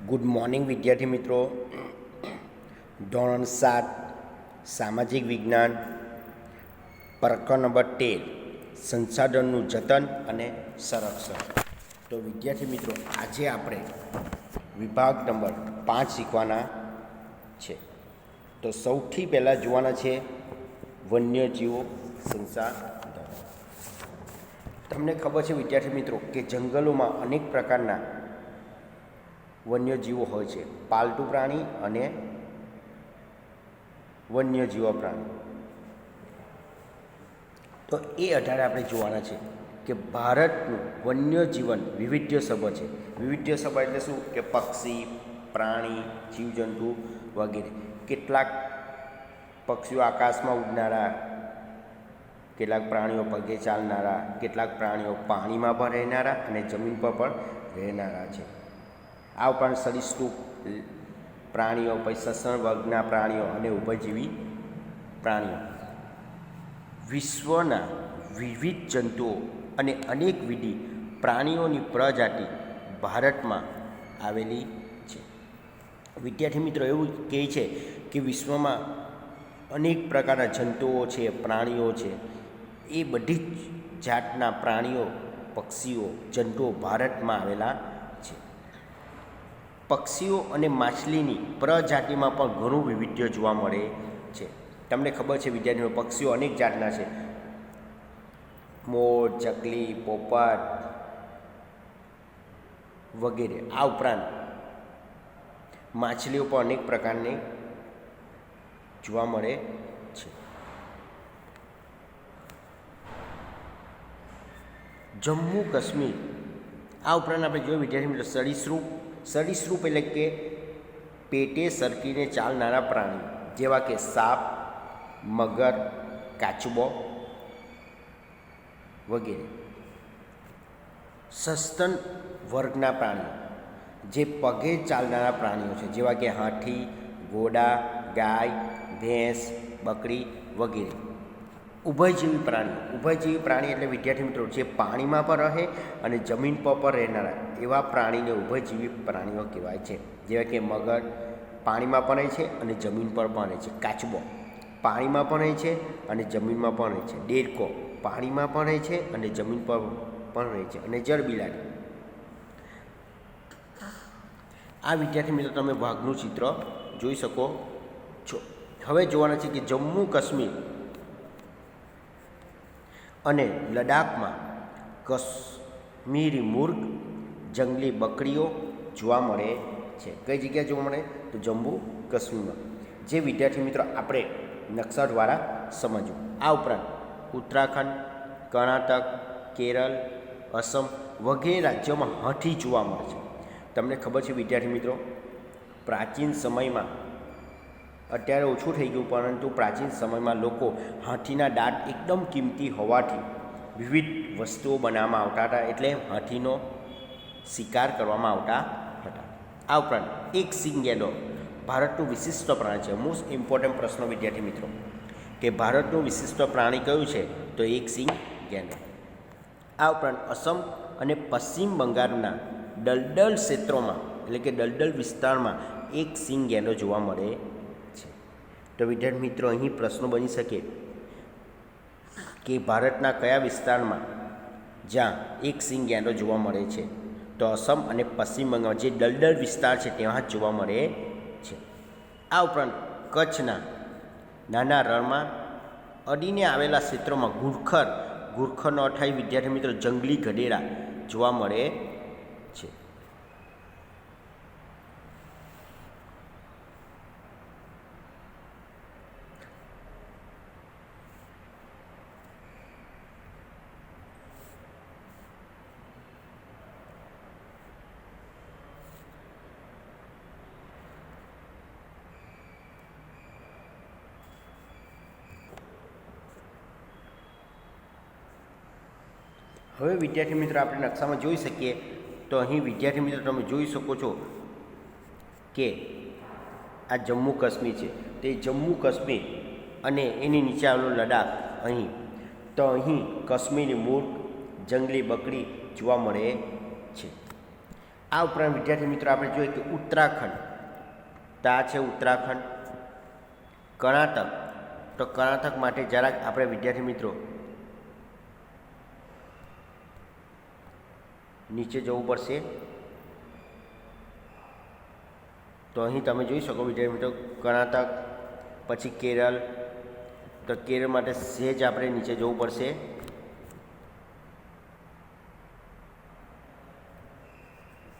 Good morning વિદ્યાર્થી મિત્રો. ધોરણ 7 સામાજિક વિજ્ઞાન પ્રકરણ નંબર 13 સંસાધનનું જતન અને સંરક્ષણ. તો વિદ્યાર્થી મિત્રો, આજે આપણે વિભાગ નંબર 5 શીખવાના છે. તો સૌથી પહેલાં જોવાના છે વન્યજીવો સંસાધનો. તમને ખબર છે વિદ્યાર્થી મિત્રો કે જંગલોમાં અનેક પ્રકારના વન્યજીવો હોય છે, પાલતુ પ્રાણી અને વન્યજીવો પ્રાણી. તો એ આધારે આપણે જોવાના છે કે ભારતનું વન્યજીવન વૈવિધ્યસભર છે. વૈવિધ્યસભર એટલે શું? કે પક્ષી, પ્રાણી, જીવજંતુ વગેરે. કેટલાક પક્ષીઓ આકાશમાં ઉડનારા, કેટલાક પ્રાણીઓ પગે ચાલનારા, કેટલાક પ્રાણીઓ પાણીમાં પણ રહેનારા અને જમીન પર પણ રહેનારા છે. આ ઉપરાંત સરીસૃપ પ્રાણીઓ, પછી સસ્તન વર્ગના પ્રાણીઓ અને ઉભયજીવી પ્રાણીઓ. વિશ્વના વિવિધ જંતુઓ અને અનેકવિધ પ્રાણીઓની પ્રજાતિ ભારતમાં આવેલી છે. વિદ્યાર્થી મિત્રો, એવું કહે છે કે વિશ્વમાં અનેક પ્રકારના જંતુઓ છે, પ્રાણીઓ છે. એ બધી જ જાતના પ્રાણીઓ, પક્ષીઓ, જંતુઓ ભારતમાં આવેલા છે. પક્ષીઓ અને માછલીની પ્રજાતિમાં પણ ઘણું વૈવિધ્ય જોવા મળે છે. તમને ખબર છે વિદ્યાર્થીઓ, પક્ષીઓ અનેક જાતના છે. મોર, ચકલી, પોપટ વગેરે. આ ઉપરાંત માછલીઓ પણ અનેક પ્રકારની જોવા મળે છે. જમ્મુ કાશ્મીર. આ ઉપરાંત આપણે જોયું વિદ્યાર્થી મિત્રો સરીસૃપ. સરીસૃપ એટલે કે પેટે સરકીને ચાલનારા પ્રાણી, જેવા કે સાપ, મગર, કાચબો વગેરે. સસ્તન વર્ગના પ્રાણીઓ, જે પગે ચાલનારા પ્રાણીઓ છે, જેવા કે હાથી, ઘોડા, ગાય, ભેંસ, બકરી વગેરે. ઉભયજીવી પ્રાણીઓ. ઉભયજીવી પ્રાણી એટલે વિદ્યાર્થી મિત્રો જે પાણીમાં પણ રહે અને જમીન પર પણ રહેનારા એવા પ્રાણીને ઉભયજીવી પ્રાણીઓ કહેવાય છે. જેવા કે મગર પાણીમાં પણ રહે છે અને જમીન પર પણ રહે છે. કાચબો પાણીમાં પણ રહે છે અને જમીનમાં પણ રહે છે. દેડકો પાણીમાં પણ રહે છે અને જમીન પર પણ રહે છે. અને જળબિલાડી. આ વિદ્યાર્થી મિત્રો તમે વાઘનું ચિત્ર જોઈ શકો છો. હવે જોવાના છે કે જમ્મુ કાશ્મીર અને લદ્દાખમાં કાશ્મીરી મૂર્ગ, જંગલી બકરીઓ જોવા મળે છે. કઈ જગ્યાએ જોવા મળે? તો જમ્મુ કાશ્મીરમાં. જે વિદ્યાર્થી મિત્રો આપણે નકશા દ્વારા સમજવું. આ ઉપરાંત ઉત્તરાખંડ, કર્ણાટક, કેરળ, અસમ વગેરે રાજ્યોમાં હાથી જોવા મળે છે. તમને ખબર છે વિદ્યાર્થી મિત્રો, પ્રાચીન સમયમાં, અત્યારે ઓછું થઈ ગયું, પરંતુ પ્રાચીન સમયમાં લોકો હાથીના દાંત એકદમ કિંમતી હોવાથી વિવિધ વસ્તુઓ બનાવવામાં આવતા હતા, એટલે હાથીનો શિકાર કરવામાં આવતા હતા. આ ઉપરાંત એક સિંગ ગેંડો ભારતનું વિશિષ્ટ પ્રાણી છે. મોસ્ટ ઇમ્પોર્ટન્ટ પ્રશ્ન વિદ્યાર્થી મિત્રો, કે ભારતનું વિશિષ્ટ પ્રાણી કયું છે? તો એક સિંગ ગેંડો. આ ઉપરાંત અસમ અને પશ્ચિમ બંગાળના દલદલ ક્ષેત્રોમાં, એટલે કે દલદલ વિસ્તારમાં એક સિંગ ગેંડો જોવા મળે છે. તો વિદ્યાર્થી મિત્રો, અહીં પ્રશ્નો બની શકે કે ભારતના કયા વિસ્તારમાં જ્યાં એક સિંગ ગેંડો જોવા મળે છે? તો અસમ અને પશ્ચિમ બંગાળ જે દલદલ વિસ્તાર છે ત્યાં જ જોવા મળે છે. આ ઉપરાંત કચ્છના નાના રણમાં અડીને આવેલા ક્ષેત્રોમાં ઘુરખરનો અર્થ વિદ્યાર્થી મિત્રો જંગલી ગધેડા જોવા મળે છે. હવે વિદ્યાર્થી મિત્રો આપણે નકશામાં જોઈ શકીએ તો અહીં વિદ્યાર્થી મિત્રો તમે જોઈ શકો છો કે આ જમ્મુ કાશ્મીર છે. તે જમ્મુ કાશ્મીર અને એની નીચે આવેલો લદ્દાખ. અહીં કાશ્મીરી મૂર્ગ, જંગલી બકરી જોવા મળે છે. આ ઉપરાંત વિદ્યાર્થી મિત્રો આપણે જોઈએ કે ઉત્તરાખંડ, તો આ છે ઉત્તરાખંડ. કર્ણાટક, તો કર્ણાટક માટે જરાક આપણે વિદ્યાર્થી મિત્રો નીચે જવું પડશે. તો અહીં તમે જોઈ શકો વિદ્યાર્થી મિત્રો કર્ણાટક, પછી કેરળ, તો કેરળ માટે સહેજ આપણે નીચે જવું પડશે.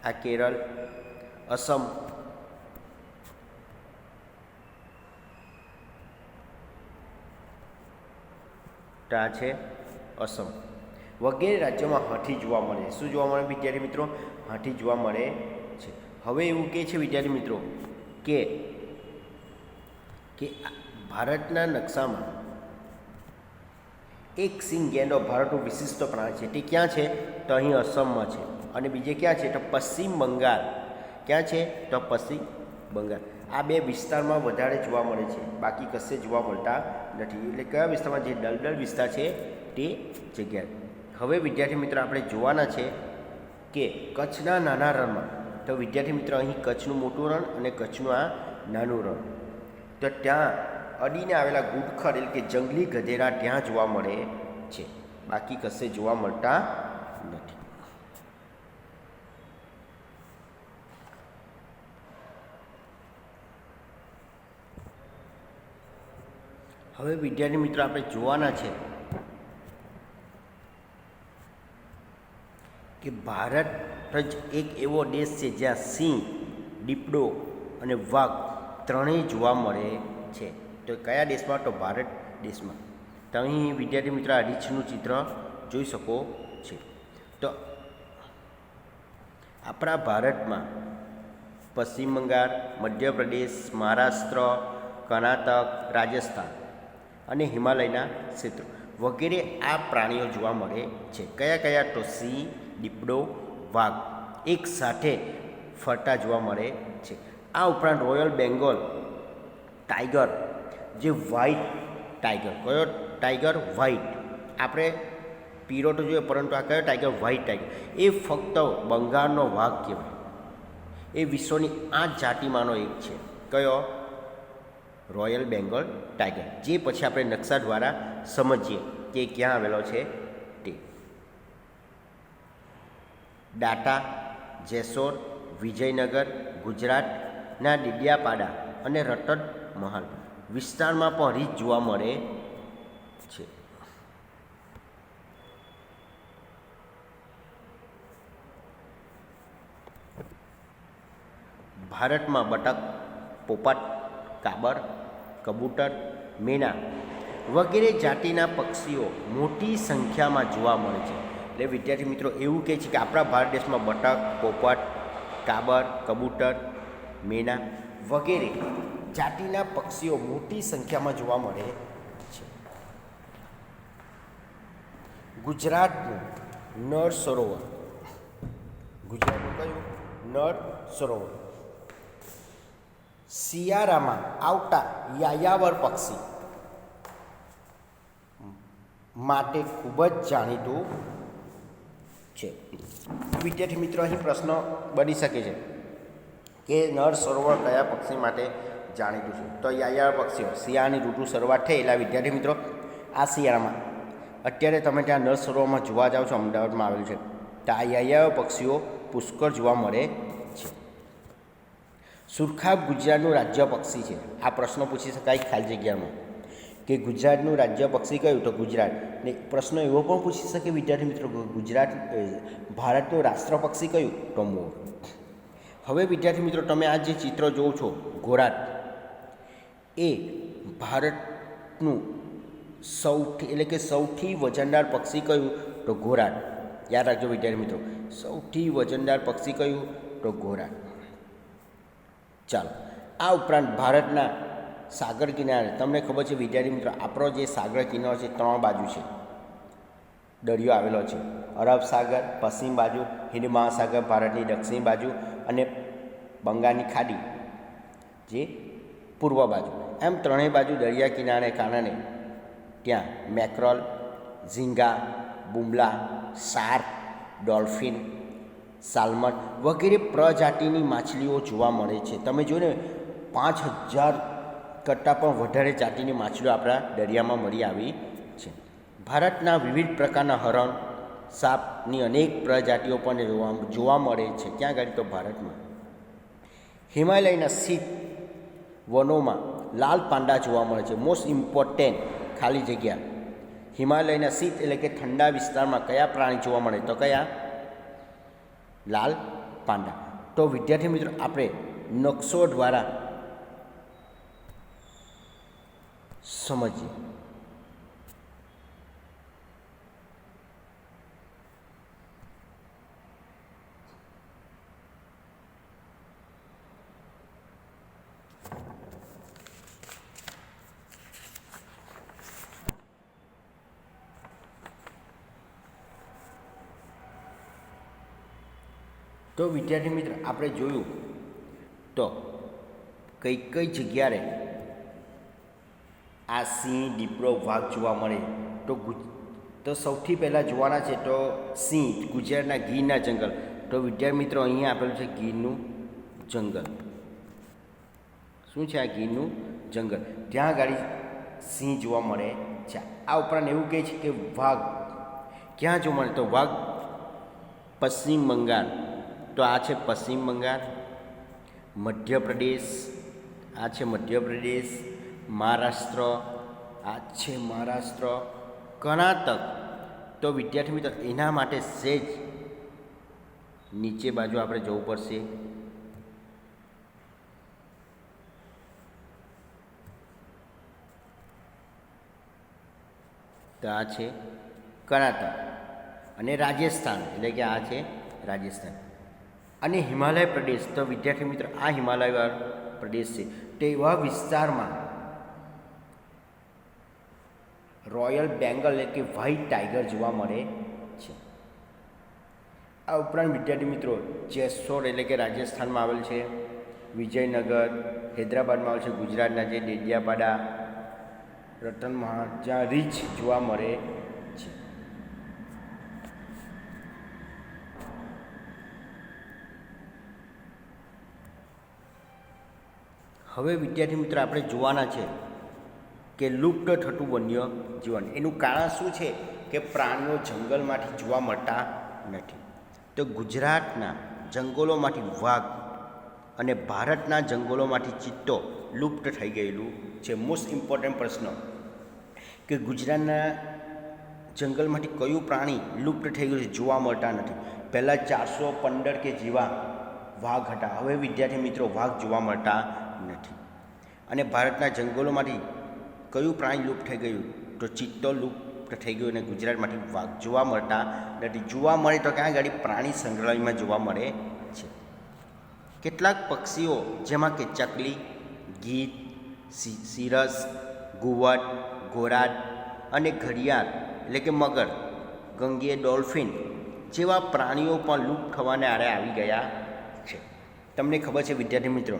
આ કેરળ. અસમ, તો આ છે અસમ. વગેરે રાજ્યોમાં હાથી જોવા મળે. શું જોવા મળે વિદ્યાર્થી મિત્રો? હાથી જોવા મળે છે. હવે એવું કહે છે વિદ્યાર્થી મિત્રો કે ભારતના નકશામાં એક સિંહ ગેંડો ભારતનું વિશિષ્ટ પ્રાણી છે. તે ક્યાં છે? તો અહીં અસમમાં છે. અને બીજે ક્યાં છે? તો પશ્ચિમ બંગાળ. ક્યાં છે? તો પશ્ચિમ બંગાળ. આ બે વિસ્તારમાં વધારે જોવા મળે છે, બાકી કશે જોવા મળતા નથી. એટલે કયા વિસ્તારમાં? જે દલદલ વિસ્તાર છે તે જગ્યાએ. હવે વિદ્યાર્થી મિત્રો આપણે જોવાના છે કે કચ્છના નાના રણમાં, તો વિદ્યાર્થી મિત્રો અહીં કચ્છનું મોટું રણ અને કચ્છનું આ નાનું રણ, તો ત્યાં અડીને આવેલા ગુડખર એટલે કે જંગલી ગધેડા ત્યાં જોવા મળે છે, બાકી કશે જોવા મળતા નથી. હવે વિદ્યાર્થી મિત્રો આપણે જોવાના છે કે ભારત જ એક એવો દેશ છે જ્યાં સિંહ, દીપડો અને વાઘ ત્રણેય જોવા મળે છે. તો કયા દેશમાં? તો ભારત દેશમાં. તો અહીં વિદ્યાર્થી મિત્રો આ રીંછનું ચિત્ર જોઈ શકો છો. તો આપણા ભારતમાં પશ્ચિમ બંગાળ, મધ્યપ્રદેશ, મહારાષ્ટ્ર, કર્ણાટક, રાજસ્થાન અને હિમાલયના ક્ષેત્રો વગેરે આ પ્રાણીઓ જોવા મળે છે. કયા કયા? તો સિંહ, દીપડો, વાઘ એક સાથે ફરતા જોવા મળે છે. આ ઉપરાંત રોયલ બેંગોલ ટાઈગર, જે વ્હાઇટ ટાઈગર. કયો ટાઈગર? વ્હાઇટ. આપણે પીળો તો જોઈએ, પરંતુ આ કયો ટાઈગર? White tiger. એ ફક્ત બંગાળનો વાઘ કહેવાય. એ વિશ્વની 8 જાતિમાંનો એક છે. કયો? Royal Bengal tiger. જે પછી આપણે નકશા દ્વારા સમજીએ કે ક્યાં આવેલો છે તે. ડાટા, જેસોર, વિજયનગર, ગુજરાતના ડીડિયાપાડા અને રતન મહાલ વિસ્તારમાં પણ રીંછ જોવા મળે છે. ભારતમાં બતક, પોપટ, કાબર, કબૂતર, મેના વગેરે જાતિના પક્ષીઓ મોટી સંખ્યામાં જોવા મળે છે. એટલે વિદ્યાર્થી મિત્રો એવું કહે છે કે આપણા ભારત દેશમાં બતક, પોપટ, કાબર, કબૂતર, મેના વગેરે જાતિના પક્ષીઓ મોટી સંખ્યામાં જોવા મળે છે. ગુજરાતનું નળ સરોવર. ગુજરાતનું કયું? નળ સરોવર. શિયાળામાં આવતા યાયાવર પક્ષી માટે ખૂબ જ જાણીતું છે. વિદ્યાર્થી મિત્રો અહીં પ્રશ્ન બની શકે છે કે નળ સરોવર કયા પક્ષી માટે જાણીતું છે? તો યાયાવર પક્ષીઓ. શિયાળાની ઋતુ શરૂઆત થઈ એટલે વિદ્યાર્થી મિત્રો આ શિયાળામાં અત્યારે તમે ત્યાં નળ સરોવરમાં જોવા જાઓ છો, અમદાવાદમાં આવેલું છે, તો આ યાયાવર પક્ષીઓ પુષ્કળ જોવા મળે છે. સુરખાબ ગુજરાતનું રાજ્ય પક્ષી છે. આ પ્રશ્ન પૂછી શકાય ખાલી જગ્યામાં કે ગુજરાતનું રાજ્ય પક્ષી કયું? તો ગુજરાત. ને પ્રશ્ન એવો પણ પૂછી શકે વિદ્યાર્થી મિત્રો ગુજરાત ભારતનું રાષ્ટ્ર પક્ષી કયું? તો મોર. હવે વિદ્યાર્થી મિત્રો તમે આ જે ચિત્ર જોવો છો ઘોરાડ, એ ભારતનું સૌથી વજનદાર પક્ષી કયું? તો ઘોરાડ. યાદ રાખજો વિદ્યાર્થી મિત્રો, સૌથી વજનદાર પક્ષી કયું? તો ઘોરાડ. ચાલો, આ ઉપરાંત ભારતના સાગર કિનારે તમને ખબર છે વિદ્યાર્થી મિત્રો, આપણો જે સાગર કિનારો છે 3 બાજુ છે, દરિયો આવેલો છે. અરબ સાગર પશ્ચિમ બાજુ, હિન્દ મહાસાગર ભારતની દક્ષિણ બાજુ અને બંગાળની ખાડી જે પૂર્વ બાજુ. એમ ત્રણેય બાજુ દરિયા કિનારે કારણે ત્યાં મેક્રલ, ઝીંગા, બુમલા, શાર્ક, ડોલ્ફિન સાલ્મન વગેરે પ્રજાતિની માછલીઓ જોવા મળે છે. તમે જો ને 5000 કરતાં પણ વધારે જાતિની માછલીઓ આપણા દરિયામાં મળી આવી છે. ભારતના વિવિધ પ્રકારના હરણ સાપની અનેક પ્રજાતિઓ પણ જોવા મળે છે. ક્યાં આગળ? તો ભારતમાં હિમાલયના શીત વનોમાં લાલ પાંડા જોવા મળે છે. મોસ્ટ ઇમ્પોર્ટન્ટ ખાલી જગ્યા હિમાલયના શીત એટલે કે ઠંડા વિસ્તારમાં કયા પ્રાણી જોવા મળે? તો કયા? લાલ પાંડા. તો વિદ્યાર્થી મિત્રો આપણે નકશો દ્વારા સમજીએ. તો વિદ્યાર્થી મિત્ર આપણે જોયું તો કઈ કઈ જગ્યાએ આ સિંહ, દીપડો, વાઘ જોવા મળે. તો સૌથી પહેલાં જોવાના છે તો સિંહ ગુજરાતના ગીરના જંગલ. તો વિદ્યાર્થી મિત્રો અહીંયા આપેલું છે ગીરનું જંગલ. શું છે આ ગીરનું જંગલ? ત્યાં આગળ સિંહ જોવા મળે છે. આ ઉપરાંત એવું કહે છે કે વાઘ ક્યાં જોવા મળે? તો વાઘ પશ્ચિમ બંગાળ. તો આ છે પશ્ચિમ બંગાળ. મધ્યપ્રદેશ, આ છે મધ્યપ્રદેશ. મહારાષ્ટ્ર, આ છે મહારાષ્ટ્ર. કર્ણાટક. તો વિદ્યાર્થી મિત્રો એના માટે સહેજ નીચે બાજુ આપણે જવું પડશે. તો આ છે કર્ણાટક અને રાજસ્થાન, એટલે કે આ છે રાજસ્થાન. અને હિમાલય પ્રદેશ. તો વિદ્યાર્થી મિત્ર આ હિમાલય પ્રદેશ છે. તેવા વિસ્તારમાં રોયલ બેંગલ એટલે કે વ્હાઇટ ટાઈગર જોવા મળે છે. આ ઉપરાંત વિદ્યાર્થી મિત્રો જેસોર એટલે કે રાજસ્થાનમાં આવેલ છે. વિજયનગર હૈદરાબાદમાં આવેલ છે. ગુજરાતના જે ડેડિયાપાડા, રતનમહાલ જ્યાં રીંછ જોવા મળે છે. હવે વિદ્યાર્થી મિત્ર આપણે જોવાના છે કે લુપ્ત થતું વન્ય જીવન. એનું કારણ શું છે? કે પ્રાણીઓ જંગલમાંથી જોવા મળતા નથી. તો ગુજરાતના જંગલોમાંથી વાઘ અને ભારતના જંગલોમાંથી ચિત્તો લુપ્ત થઈ ગયેલું છે. મોસ્ટ ઇમ્પોર્ટન્ટ પ્રશ્ન કે ગુજરાતના જંગલમાંથી કયું પ્રાણી લુપ્ત થઈ ગયું છે? જોવા મળતા નથી. પહેલાં 415 કે જેવા વાઘ હતા. હવે વિદ્યાર્થી મિત્રો વાઘ જોવા મળતા નથી. અને ભારતના જંગલોમાંથી કયું પ્રાણી લુપ્ત થઈ ગયું? તો ચિત્તો લુપ્ત થઈ ગયું. અને ગુજરાતમાંથી વાઘ જોવા મળતા નથી. જોવા મળે તો ક્યાં આગળ? પ્રાણી સંગ્રહાલયમાં જોવા મળે છે. કેટલાક પક્ષીઓ જેમાં કે ચકલી, ગીધ, સિરસ, ઘુવડ, ઘોરાડ અને ઘડિયાળ એટલે કે મગર, ગંગીય ડોલ્ફિન જેવા પ્રાણીઓ પણ લુપ્ત થવાને આરે આવી ગયા છે. તમને ખબર છે વિદ્યાર્થી મિત્રો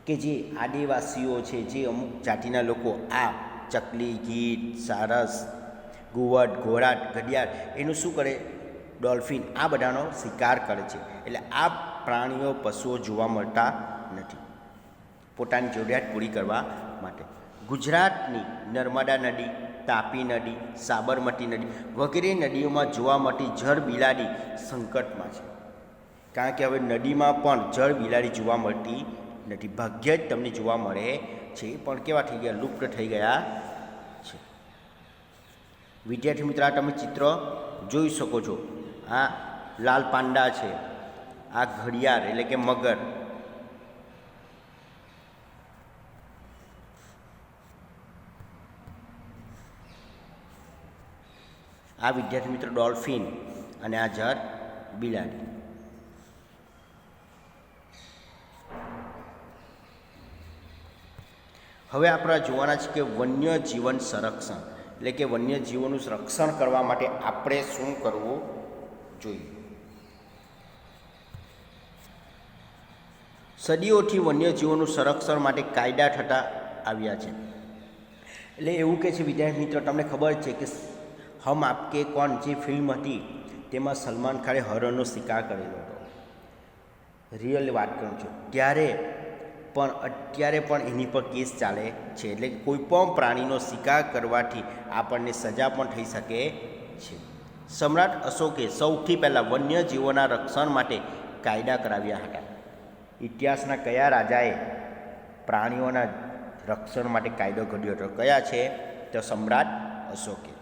કે જે આદિવાસીઓ છે, જે અમુક જાતિના લોકો આ ચકલી, ગીધ, સારસ, ઘુવડ, ઘોરાડ, ઘડિયાળ એનું શું કરે? ડોલ્ફિન આ બધાનો શિકાર કરે છે. એટલે આ પ્રાણીઓ, પશુઓ જોવા મળતા નથી પોતાની જરૂરિયાત પૂરી કરવા માટે. ગુજરાતની નર્મદા નદી, તાપી નદી, સાબરમતી નદી વગેરે નદીઓમાં જોવા મળતી જળ બિલાડી સંકટમાં છે. કારણ કે હવે નદીમાં પણ જળ બિલાડી જોવા મળતી નથી. ભાગ્યે જ તમને જોવા મળે છે, પણ કેવા થઈ ગયા? લુપ્ત થઈ ગયા છે. વિદ્યાર્થી મિત્રો આ તમે ચિત્ર જોઈ શકો છો. આ લાલ પાંડા છે, આ ઘડિયાળ એટલે કે મગર, આ વિદ્યાર્થી મિત્રો ડોલ્ફિન અને આ જળ બિલાડી. હવે આપણે જોવાના છે કે વન્ય જીવન સંરક્ષણ એટલે કે વન્યજીવોનું રક્ષણ કરવા માટે આપણે શું કરવું જોઈએ. સદીઓથી વન્યજીવોનું સંરક્ષણ માટે કાયદા થતા આવ્યા છે. એટલે એવું કહે છે વિદ્યાર્થી મિત્રો, તમને ખબર છે કે હમ આપકે કોણ જે ફિલ્મ હતી તેમાં સલમાન ખાને હરણનો શિકાર કરેલો હતો. રિયલ વાત કરું છું, અત્યારે પણ એની પર કેસ ચાલે છે. એટલે કે કોઈ પણ પ્રાણીનો શિકાર કરવાથી આપણને સજા પણ થઈ શકે છે. સમ્રાટ અશોકે સૌથી પહેલાં વન્યજીવોના રક્ષણ માટે કાયદા કરાવ્યા હતા. ઇતિહાસના કયા રાજાએ પ્રાણીઓના રક્ષણ માટે કાયદો ઘડ્યો હતો? કયા છે? તો સમ્રાટ અશોકે.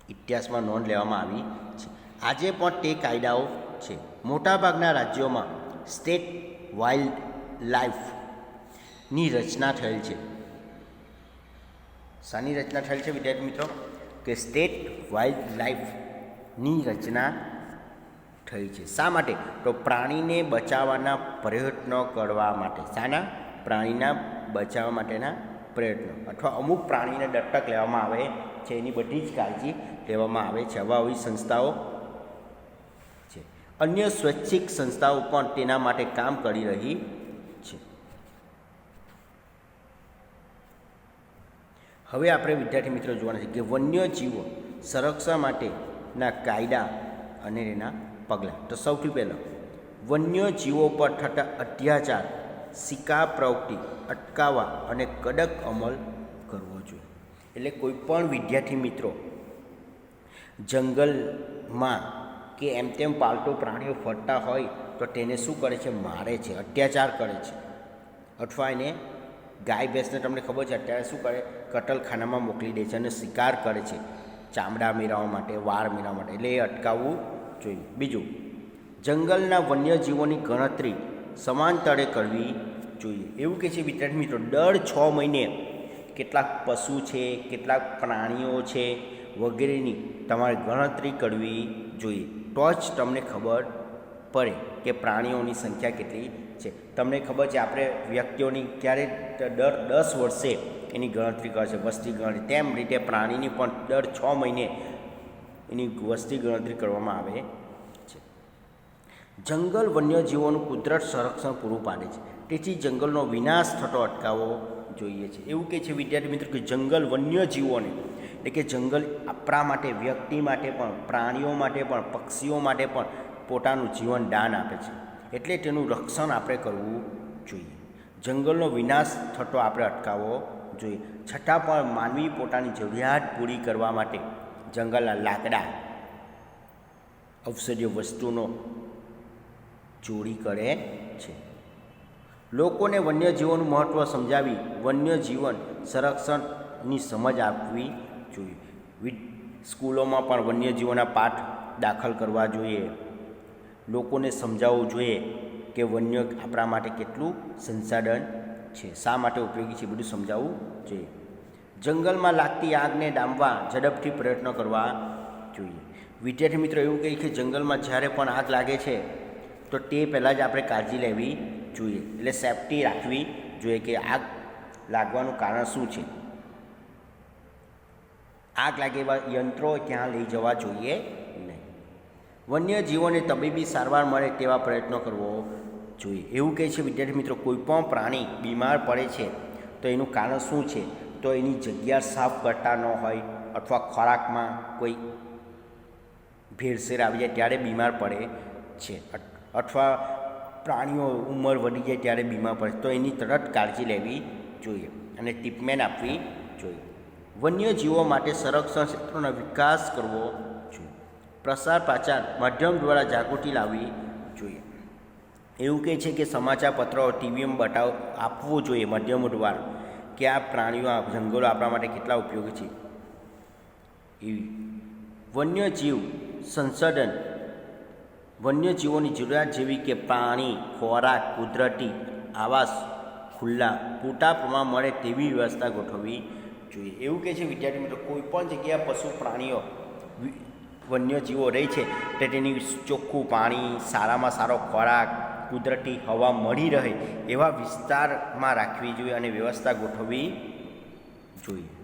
ઇતિહાસમાં નોંધ લેવામાં આવી છે. આજે પણ તે કાયદાઓ છે. મોટાભાગના રાજ્યોમાં સ્ટેટ વાઇલ્ડ લાઈફની રચના થયેલ છે. શાની રચના થયેલ છે વિદ્યાર્થી મિત્રો? કે સ્ટેટ વાઇલ્ડ લાઈફની રચના થઈ છે. શા માટે? તો પ્રાણીને બચાવવાના પ્રયત્નો કરવા માટે. શાના? પ્રાણીના બચાવવા માટેના પ્રયત્નો, અથવા અમુક પ્રાણીને દત્તક લેવામાં આવે છે, એની બધી જ કાળજી લેવામાં આવે છે. આવી સંસ્થાઓ છે. અન્ય સ્વૈચ્છિક સંસ્થાઓ પણ તેના માટે કામ કરી રહી છે. હવે આપણે વિદ્યાર્થી મિત્રો જોવાના છે કે વન્યજીવો સંરક્ષણ માટેના કાયદા અને એના પગલાં. તો સૌથી પહેલાં વન્યજીવો પર થતા અત્યાચાર, શિકાર પ્રવૃત્તિ અટકાવવા અને કડક અમલ કરવો જોઈએ. એટલે કોઈ પણ વિદ્યાર્થી મિત્રો જંગલમાં કે એમ તેમ પાલતુ પ્રાણીઓ ફરતા હોય તો તેને શું કરે છે? મારે છે, અત્યાચાર કરે છે. અથવા એને ગાય ભેંસને તમને ખબર છે અત્યારે શું કરે? કતલખાનામાં મોકલી દે છે અને શિકાર કરે છે ચામડા મેળવવા માટે, વાળ મેળવવા માટે. એટલે એ અટકાવવું જોઈએ. બીજું, જંગલના વન્યજીવોની ગણતરી સમાંતરે કરવી જોઈએ. એવું કહે છે વિદ્યાર્થી મિત્રો, દર 6 મહિને કેટલાક પશુ છે, કેટલાક પ્રાણીઓ છે વગેરેની તમારે ગણતરી કરવી જોઈએ. તો જ તમને ખબર પડે કે પ્રાણીઓની સંખ્યા કેટલી છે. તમને ખબર છે આપણે વ્યક્તિઓની ક્યારે દર 10 વર્ષે એની ગણતરી કરે છે, વસ્તી ગણતરી. તેમ રીતે પ્રાણીની પણ દર 6 મહિને એની વસ્તી ગણતરી કરવામાં આવે છે. જંગલ વન્યજીવોનું કુદરત સંરક્ષણ પૂરું પાડે છે. તેથી જંગલનો વિનાશ થતો અટકાવવો જોઈએ છે. એવું કહે છે વિદ્યાર્થી મિત્રો કે જંગલ વન્યજીવોને, એટલે કે જંગલ આપણા માટે, વ્યક્તિ માટે પણ, પ્રાણીઓ માટે પણ, પક્ષીઓ માટે પણ પોતાનું જીવન દાન આપે છે. એટલે તેનું રક્ષણ આપણે કરવું જોઈએ. જંગલનો વિનાશ થતો આપણે અટકાવવો જોઈએ. છતાં પણ માનવી પોતાની જરૂરિયાત પૂરી કરવા માટે જંગલના લાકડા, ઔષધીય વસ્તુનો ચોરી કરે છે. લોકોને વન્યજીવોનું મહત્ત્વ સમજાવી વન્યજીવન સંરક્ષણની સમજ આપવી જોઈએ. સ્કૂલોમાં પણ વન્યજીવોના પાઠ દાખલ કરવા જોઈએ. લોકોને સમજાવવું જોઈએ કે વન્ય આપણા માટે કેટલું સંસાધન છે, શા માટે ઉપયોગી છે, બધું સમજાવવું જોઈએ. જંગલમાં લાગતી આગને ડામવા ઝડપથી પ્રયત્નો કરવા જોઈએ. વિદ્યાર્થી મિત્રો એવું કહે કે જંગલમાં જ્યારે પણ આગ લાગે છે તો તે પહેલાં જ આપણે કાળજી લેવી જોઈએ. એટલે સેફટી રાખવી જોઈએ કે આગ લાગવાનું કારણ શું છે. આગ લાગે એવા યંત્રો ત્યાં લઈ જવા જોઈએ નહીં. વન્યજીવોને તબીબી સારવાર મળે તેવા પ્રયત્નો કરવો જોઈએ. એવું કહે છે વિદ્યાર્થી મિત્રો, કોઈ પણ પ્રાણી બીમાર પડે છે તો એનું કારણ શું છે? તો એની જગ્યા સાફ કરતા ન હોય, અથવા ખોરાકમાં કોઈ ભેળસેળ આવી જાય ત્યારે બીમાર પડે છે, અથવા પ્રાણીઓ ઉંમર વધી જાય ત્યારે બીમાર પડે તો એની તરત કાળજી લેવી જોઈએ અને ટ્રીટમેન્ટ આપવી જોઈએ. વન્યજીવો માટે સંરક્ષણ ક્ષેત્રોનો વિકાસ કરવો જોઈએ. પ્રસાર પ્રચાર માધ્યમ દ્વારા જાગૃતિ લાવવી જોઈએ. એવું કહે છે કે સમાચાર પત્રો, ટીવીમાં આપવું જોઈએ માધ્યમો દ્વારા કે આ પ્રાણીઓ, આ જંગલો આપણા માટે કેટલા ઉપયોગી છે. એવી વન્યજીવ સંશોધન, વન્યજીવોની જરૂરિયાત જેવી કે પાણી, ખોરાક, કુદરતી આવાસ ખુલ્લા પૂરતા પ્રમાણ મળે તેવી વ્યવસ્થા ગોઠવવી જોઈએ. એવું કહે છે વિદ્યાર્થી મિત્રો, કોઈ પણ જગ્યાએ પશુ પ્રાણીઓ વન્યજીવો રહે છે તો તેની ચોખ્ખું પાણી, સારામાં સારો ખોરાક, કુદરતી હવા મળી રહે એવા વિસ્તારમાં રાખવી જોઈએ અને વ્યવસ્થા ગોઠવવી જોઈએ.